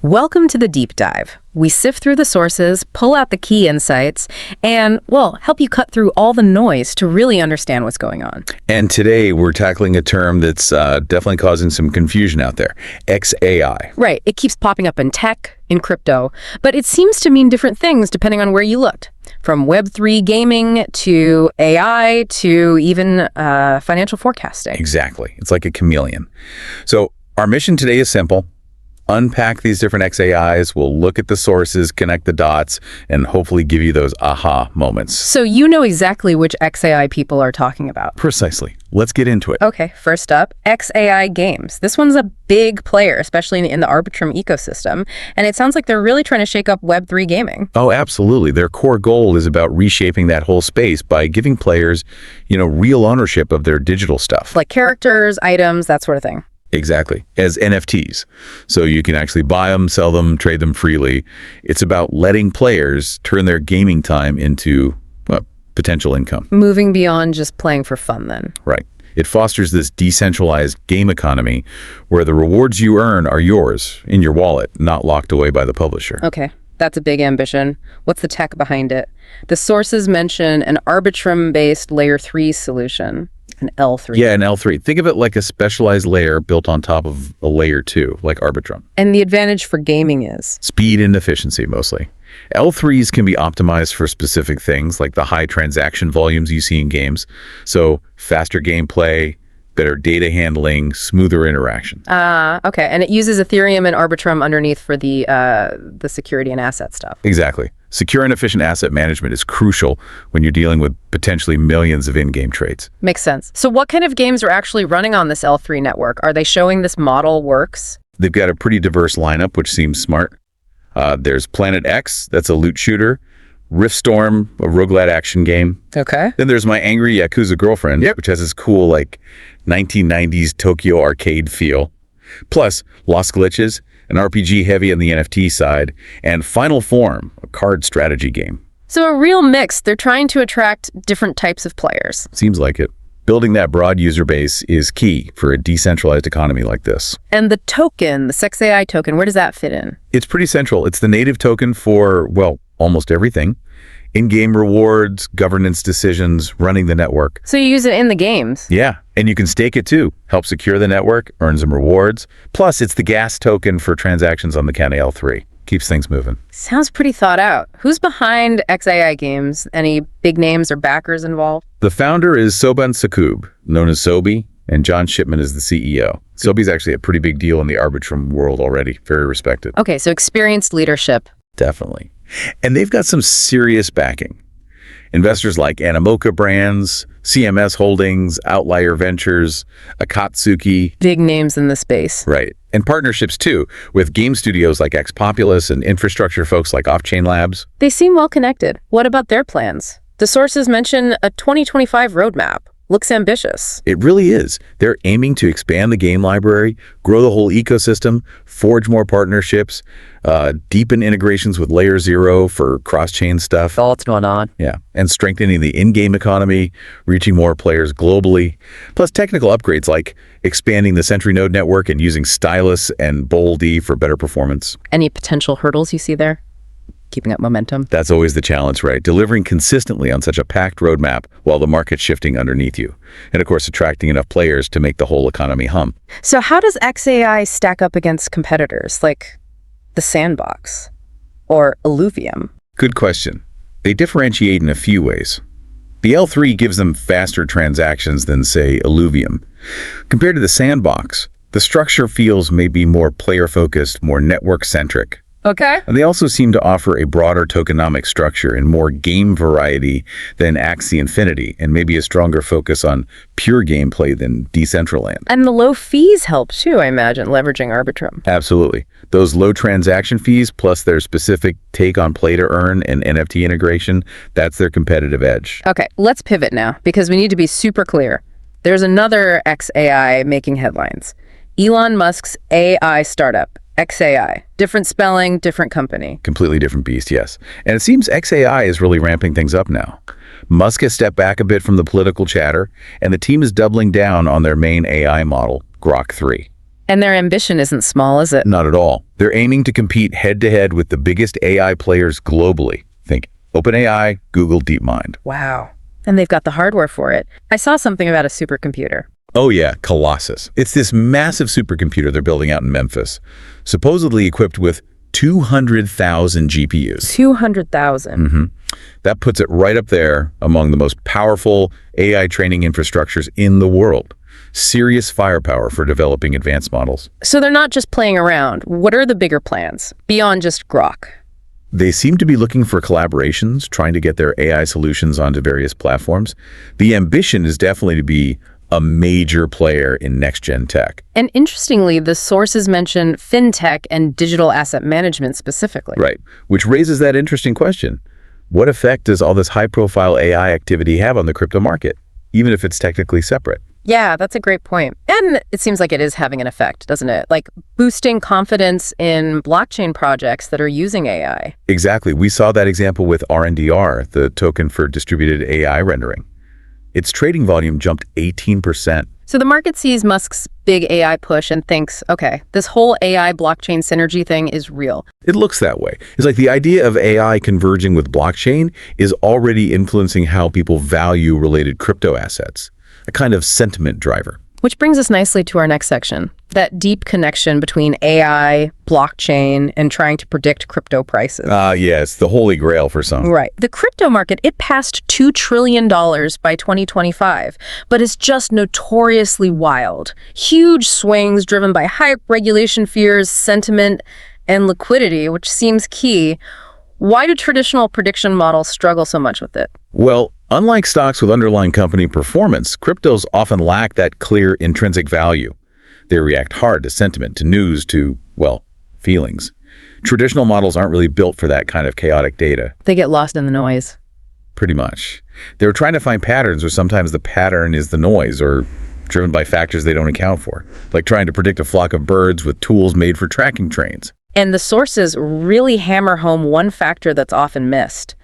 Welcome to the deep dive. We sift through the sources, pull out the key insights, and, well, help you cut through all the noise to really understand what's going on. And today we're tackling a term that's definitely causing some confusion out there, XAI. Right, it keeps popping up in tech, in crypto, but it seems to mean different things depending on where you looked. From Web3 gaming to AI to even financial forecasting. Exactly. It's like a chameleon. So our mission today is simple. Unpack these different XAIs, we'll look at the sources, connect the dots, and hopefully give you those aha moments. So you know exactly which XAI people are talking about. Precisely. Let's get into it. Okay, first up, XAI Games. This one's a big player, especially in the Arbitrum ecosystem, and it sounds like they're really trying to shake up Web3 gaming. Oh, absolutely. Their core goal is about reshaping that whole space by giving players, real ownership of their digital stuff. Like characters, items, that sort of thing. Exactly, as NFTs. So you can actually buy them, sell them, trade them freely. It's about letting players turn their gaming time into potential income. Moving beyond just playing for fun then. Right. It fosters this decentralized game economy where the rewards you earn are yours in your wallet, not locked away by the publisher. Okay, that's a big ambition. What's the tech behind it? The sources mention an Arbitrum-based Layer-3 solution. An L3. Yeah, an L3. Think of it like a specialized layer built on top of a layer 2, like Arbitrum. And the advantage for gaming is? Speed and efficiency, mostly. L3s can be optimized for specific things, like the high transaction volumes you see in games. So faster gameplay, better data handling, smoother interaction. Okay. And it uses Ethereum and Arbitrum underneath for the security and asset stuff. Exactly. Secure and efficient asset management is crucial when you're dealing with potentially millions of in-game trades. Makes sense. So what kind of games are actually running on this L3 network? Are they showing this model works? They've got a pretty diverse lineup, which seems smart. There's Planet X, that's a loot shooter. Riftstorm, a roguelite action game. Okay. Then there's My Angry Yakuza Girlfriend, which has this cool, 1990s Tokyo arcade feel. Plus, Lost Glitches, an RPG heavy on the NFT side, and Final Form, a card strategy game. So a real mix. They're trying to attract different types of players. Seems like it. Building that broad user base is key for a decentralized economy like this. And the token, the XAI token, where does that fit in? It's pretty central. It's the native token for, almost everything. In-game rewards, governance decisions, running the network. So you use it in the games? Yeah, and you can stake it too. Help secure the network, earn some rewards. Plus, it's the gas token for transactions on the County L3. Keeps things moving. Sounds pretty thought out. Who's behind XAI Games? Any big names or backers involved? The founder is Soban Sakub, known as Sobi, and John Shipman is the CEO. Sobi's actually a pretty big deal in the Arbitrum world already. Very respected. Okay, so experienced leadership. Definitely. And they've got some serious backing. Investors like Animoca Brands, CMS Holdings, Outlier Ventures, Akatsuki. Big names in the space. Right. And partnerships, too, with game studios like Xpopulous and infrastructure folks like Offchain Labs. They seem well connected. What about their plans? The sources mention a 2025 roadmap. Looks ambitious. It really is. They're aiming to expand the game library, grow the whole ecosystem, forge more partnerships, deepen integrations with Layer 0 for cross-chain stuff. All that's going on. Yeah, and strengthening the in-game economy, reaching more players globally. Plus technical upgrades like expanding the Sentry node network and using Stylus and Bold-E for better performance. Any potential hurdles you see there? Keeping up momentum? That's always the challenge, right? Delivering consistently on such a packed roadmap while the market's shifting underneath you. And of course, attracting enough players to make the whole economy hum. So how does XAI stack up against competitors like the Sandbox or Illuvium? Good question. They differentiate in a few ways. The L3 gives them faster transactions than, say, Illuvium. Compared to the Sandbox, the structure feels maybe more player-focused, more network-centric. Okay. And they also seem to offer a broader tokenomic structure and more game variety than Axie Infinity, and maybe a stronger focus on pure gameplay than Decentraland. And the low fees help too, I imagine, leveraging Arbitrum. Absolutely. Those low transaction fees plus their specific take on play to earn and NFT integration, that's their competitive edge. Okay, let's pivot now because we need to be super clear. There's another XAI making headlines. Elon Musk's AI startup. XAI. Different spelling, different company. Completely different beast, yes. And it seems XAI is really ramping things up now. Musk has stepped back a bit from the political chatter, and the team is doubling down on their main AI model, Grok 3. And their ambition isn't small, is it? Not at all. They're aiming to compete head-to-head with the biggest AI players globally. Think OpenAI, Google, DeepMind. Wow. And they've got the hardware for it. I saw something about a supercomputer. Oh yeah, Colossus. It's this massive supercomputer they're building out in Memphis, supposedly equipped with 200,000 GPUs. 200,000. That puts it right up there among the most powerful AI training infrastructures in the world. Serious firepower for developing advanced models. So they're not just playing around. What are the bigger plans beyond just Grok? They seem to be looking for collaborations, trying to get their AI solutions onto various platforms. The ambition is definitely to be a major player in next-gen tech. And interestingly, the sources mention fintech and digital asset management specifically. Right, which raises that interesting question. What effect does all this high-profile AI activity have on the crypto market, even if it's technically separate? Yeah, that's a great point. And it seems like it is having an effect, doesn't it? Like boosting confidence in blockchain projects that are using AI. Exactly. We saw that example with RNDR, the token for distributed AI rendering. Its trading volume jumped 18%. So the market sees Musk's big AI push and thinks, okay, this whole AI blockchain synergy thing is real. It looks that way. It's like the idea of AI converging with blockchain is already influencing how people value related crypto assets, a kind of sentiment driver. Which brings us nicely to our next section, that deep connection between AI, blockchain, and trying to predict crypto prices. Yes, the holy grail for some. Right. The crypto market, it passed $2 trillion by 2025, but it's just notoriously wild. Huge swings driven by hype, regulation fears, sentiment, and liquidity, which seems key. Why do traditional prediction models struggle so much with it? Well, unlike stocks with underlying company performance, cryptos often lack that clear intrinsic value. They react hard to sentiment, to news, to, well, feelings. Traditional models aren't really built for that kind of chaotic data. They get lost in the noise. Pretty much. They're trying to find patterns where sometimes the pattern is the noise or driven by factors they don't account for, like trying to predict a flock of birds with tools made for tracking trains. And the sources really hammer home one factor that's often missed: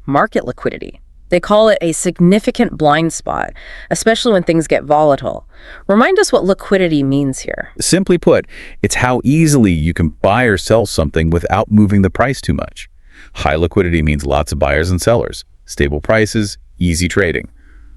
market liquidity. They call it a significant blind spot, especially when things get volatile. Remind us what liquidity means here. Simply put, it's how easily you can buy or sell something without moving the price too much. High liquidity means lots of buyers and sellers, stable prices, easy trading.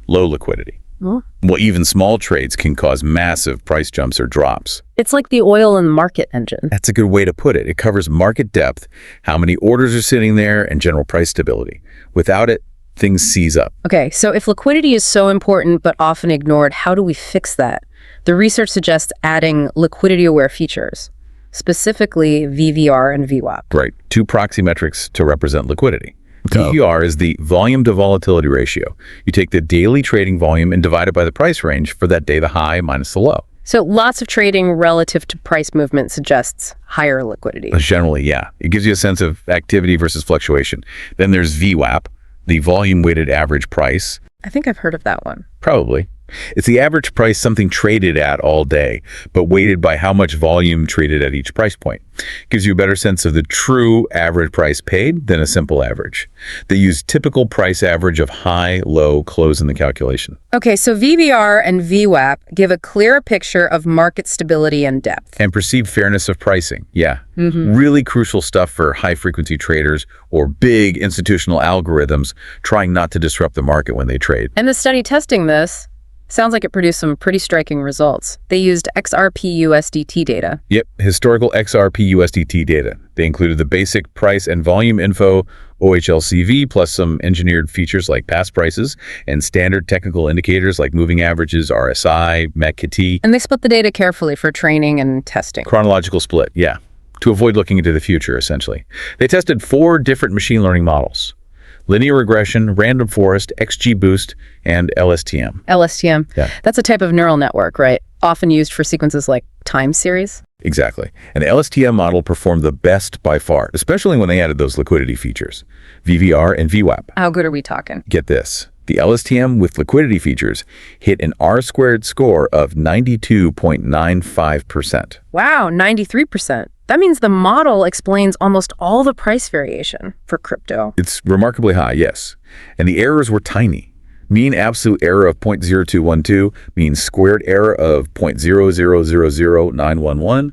Low liquidity. Well, even small trades can cause massive price jumps or drops. It's like the oil in the market engine. That's a good way to put it. It covers market depth, how many orders are sitting there, and general price stability. Without it, things seize up. Okay, so if liquidity is so important but often ignored, how do we fix that? The research suggests adding liquidity-aware features, specifically VVR and VWAP. Right, two proxy metrics to represent liquidity. VVR is the volume to volatility ratio. You take the daily trading volume and divide it by the price range for that day, the high minus the low. So lots of trading relative to price movement suggests higher liquidity. Generally, yeah. It gives you a sense of activity versus fluctuation. Then there's VWAP, the volume-weighted average price. I think I've heard of that one. Probably. It's the average price something traded at all day, but weighted by how much volume traded at each price point. Gives you a better sense of the true average price paid than a simple average. They use typical price average of high, low, close in the calculation. Okay, so VVR and VWAP give a clearer picture of market stability and depth. And perceived fairness of pricing, yeah. Really crucial stuff for high-frequency traders or big institutional algorithms trying not to disrupt the market when they trade. And the study testing this sounds like it produced some pretty striking results. They used XRP-USDT data. Yep, historical XRP-USDT data. They included the basic price and volume info, OHLCV, plus some engineered features like past prices, and standard technical indicators like moving averages, RSI, MET-KT. And they split the data carefully for training and testing. Chronological split, yeah, to avoid looking into the future, essentially. They tested 4 different machine learning models: linear regression, random forest, XGBoost, and LSTM. LSTM. Yeah. That's a type of neural network, right? Often used for sequences like time series. Exactly. And the LSTM model performed the best by far, especially when they added those liquidity features, VVR and VWAP. How good are we talking? Get this. The LSTM with liquidity features hit an R-squared score of 92.95%. Wow, 93%. That means the model explains almost all the price variation for crypto. It's remarkably high, yes. And the errors were tiny. Mean absolute error of 0.0212 means squared error of 0.0000911.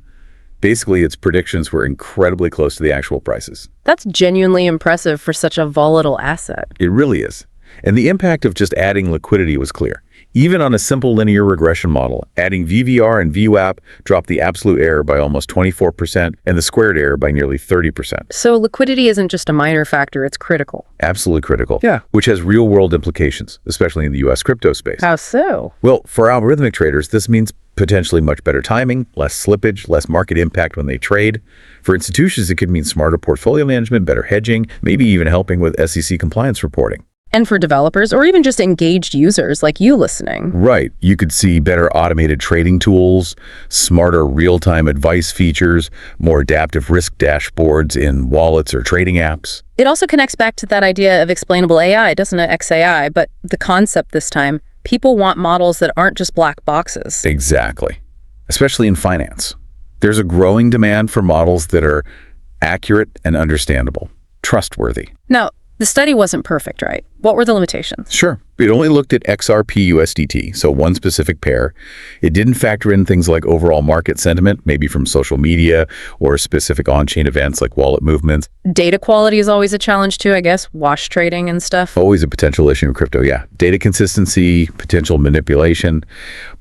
Basically, its predictions were incredibly close to the actual prices. That's genuinely impressive for such a volatile asset. It really is. And the impact of just adding liquidity was clear. Even on a simple linear regression model, adding VVR and VWAP dropped the absolute error by almost 24% and the squared error by nearly 30%. So liquidity isn't just a minor factor, it's critical. Absolutely critical. Yeah. Which has real-world implications, especially in the U.S. crypto space. How so? Well, for algorithmic traders, this means potentially much better timing, less slippage, less market impact when they trade. For institutions, it could mean smarter portfolio management, better hedging, maybe even helping with SEC compliance reporting. And for developers, or even just engaged users like you listening. Right. You could see better automated trading tools, smarter real-time advice features, more adaptive risk dashboards in wallets or trading apps. It also connects back to that idea of explainable AI, doesn't it? XAI, but the concept this time. People want models that aren't just black boxes. Exactly. Especially in finance. There's a growing demand for models that are accurate and understandable, trustworthy. Now, the study wasn't perfect, right? What were the limitations? Sure. It only looked at XRP USDT, so one specific pair. It didn't factor in things like overall market sentiment, maybe from social media or specific on-chain events like wallet movements. Data quality is always a challenge too, I guess, wash trading and stuff. Always a potential issue in crypto, yeah. Data consistency, potential manipulation.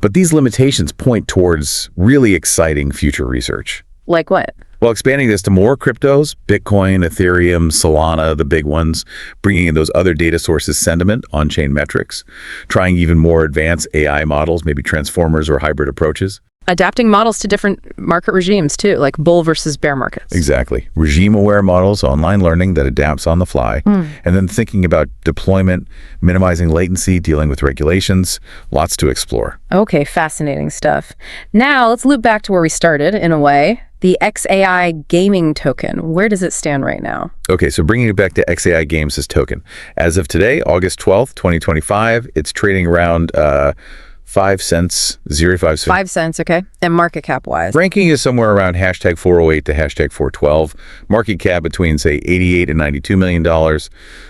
But these limitations point towards really exciting future research. Like what? Well, expanding this to more cryptos, Bitcoin, Ethereum, Solana, the big ones, bringing in those other data sources, sentiment, on-chain metrics, trying even more advanced AI models, maybe transformers or hybrid approaches. Adapting models to different market regimes too, like bull versus bear markets. Exactly. Regime-aware models, online learning that adapts on the fly, and then thinking about deployment, minimizing latency, dealing with regulations, lots to explore. Okay, fascinating stuff. Now, let's loop back to where we started, in a way. The XAI gaming token, where does it stand right now? Okay, so bringing it back to XAI Games as token. As of today, August 12th, 2025, it's trading around 5 cents, 0.5 cents. 5 cents, okay. And market cap wise? Ranking is somewhere around hashtag 408 to hashtag 412. Market cap between, say, $88 and $92 million.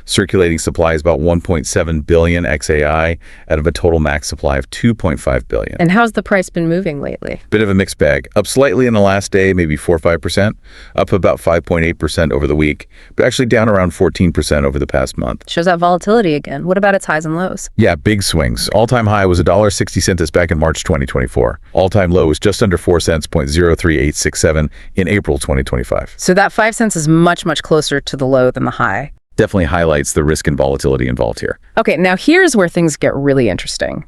Circulating supply is about 1.7 billion XAI out of a total max supply of 2.5 billion. And how's the price been moving lately? Bit of a mixed bag. Up slightly in the last day, maybe 4 or 5%. Up about 5.8% over the week, but actually down around 14% over the past month. Shows that volatility again. What about its highs and lows? Yeah, big swings. All-time high was $1.60 back in March 2024. All-time low was just under 4 cents, 0.03867 in April 2025. So that 5 cents is much, much closer to the low than the high. Definitely highlights the risk and volatility involved here. Okay, now here's where things get really interesting.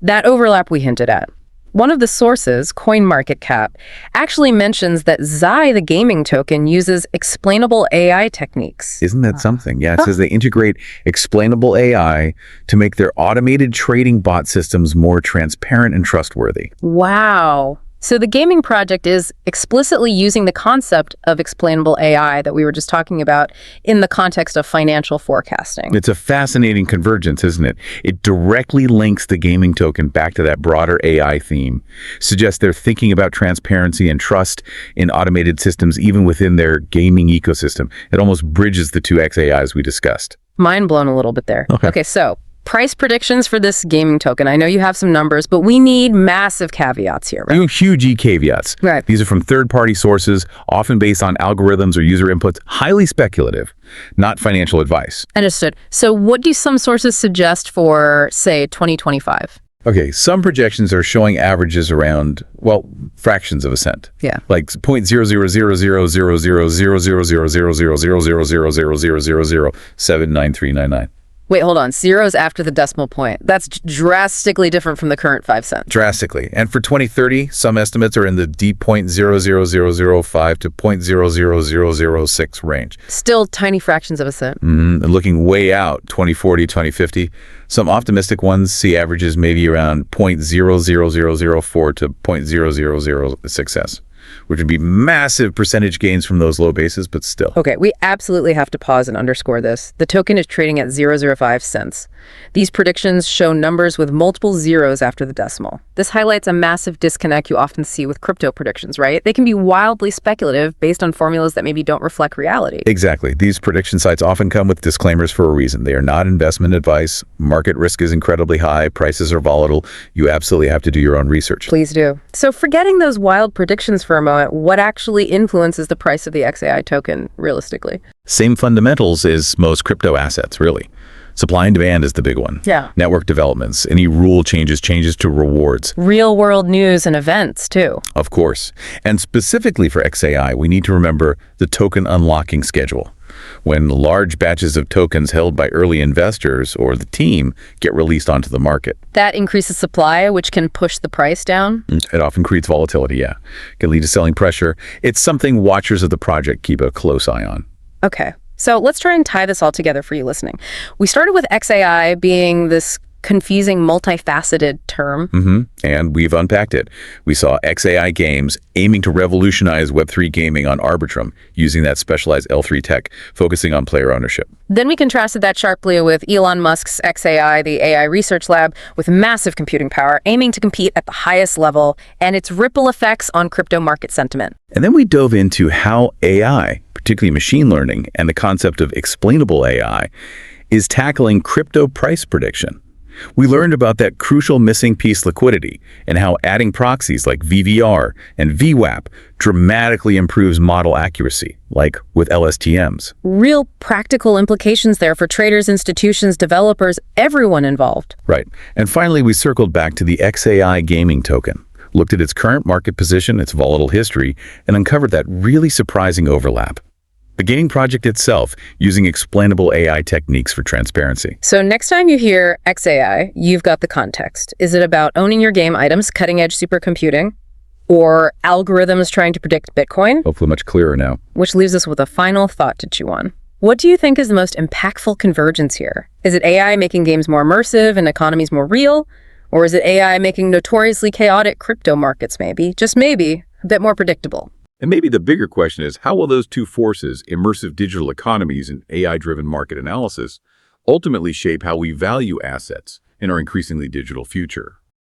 That overlap we hinted at. One of the sources, CoinMarketCap, actually mentions that Xai, the gaming token, uses explainable AI techniques. Isn't that something? Yeah, it says they integrate explainable AI to make their automated trading bot systems more transparent and trustworthy. Wow. So the gaming project is explicitly using the concept of explainable AI that we were just talking about in the context of financial forecasting. It's a fascinating convergence, isn't it? It directly links the gaming token back to that broader AI theme. Suggests they're thinking about transparency and trust in automated systems even within their gaming ecosystem. It almost bridges the two XAIs we discussed. Mind blown a little bit there. Okay, so price predictions for this gaming token. I know you have some numbers, but we need massive caveats here, right? Huge caveats. Right. These are from third-party sources, often based on algorithms or user inputs, highly speculative, not financial advice. Understood. So what do some sources suggest for, say, 2025? Okay, some projections are showing averages around, well, fractions of a cent. Yeah. Like 0.00000000000000000799399. Wait, hold on. Zeros after the decimal point. That's drastically different from the current 5 cents. Drastically. And for 2030, some estimates are in the deep 0.00005 to 0.00006 range. Still tiny fractions of a cent. And looking way out, 2040, 2050, some optimistic ones see averages maybe around 0.00004 to 0.0006s. which would be massive percentage gains from those low bases, but still. Okay, we absolutely have to pause and underscore this. The token is trading at 0.005 cents. These predictions show numbers with multiple zeros after the decimal. This highlights a massive disconnect you often see with crypto predictions, right? They can be wildly speculative based on formulas that maybe don't reflect reality. Exactly. These prediction sites often come with disclaimers for a reason. They are not investment advice. Market risk is incredibly high. Prices are volatile. You absolutely have to do your own research. Please do. So forgetting those wild predictions for a moment, what actually influences the price of the XAI token realistically? Same fundamentals as most crypto assets, really. Supply and demand is the big one. Yeah. Network developments, any rule changes to rewards. Real-world news and events, too. Of course. And specifically for XAI, we need to remember the token unlocking schedule. When large batches of tokens held by early investors or the team get released onto the market. That increases supply, which can push the price down? It often creates volatility, yeah. Can lead to selling pressure. It's something watchers of the project keep a close eye on. Okay. So let's try and tie this all together for you listening. We started with XAI being this confusing, multifaceted term. And we've unpacked it. We saw XAI games aiming to revolutionize Web3 gaming on Arbitrum, using that specialized L3 tech, focusing on player ownership. Then we contrasted that sharply with Elon Musk's XAI, the AI research lab, with massive computing power, aiming to compete at the highest level, and its ripple effects on crypto market sentiment. And then we dove into how AI, particularly machine learning, and the concept of explainable AI, is tackling crypto price prediction. We learned about that crucial missing piece, liquidity, and how adding proxies like VVR and VWAP dramatically improves model accuracy, like with LSTMs. Real practical implications there for traders, institutions, developers, everyone involved. Right. And finally, we circled back to the XAI gaming token, looked at its current market position, its volatile history, and uncovered that really surprising overlap. The gaming project itself, using explainable AI techniques for transparency. So next time you hear XAI, you've got the context. Is it about owning your game items, cutting-edge supercomputing, or algorithms trying to predict Bitcoin? Hopefully much clearer now. Which leaves us with a final thought to chew on. What do you think is the most impactful convergence here? Is it AI making games more immersive and economies more real? Or is it AI making notoriously chaotic crypto markets maybe, just maybe, a bit more predictable? And maybe the bigger question is, how will those two forces, immersive digital economies and AI-driven market analysis, ultimately shape how we value assets in our increasingly digital future?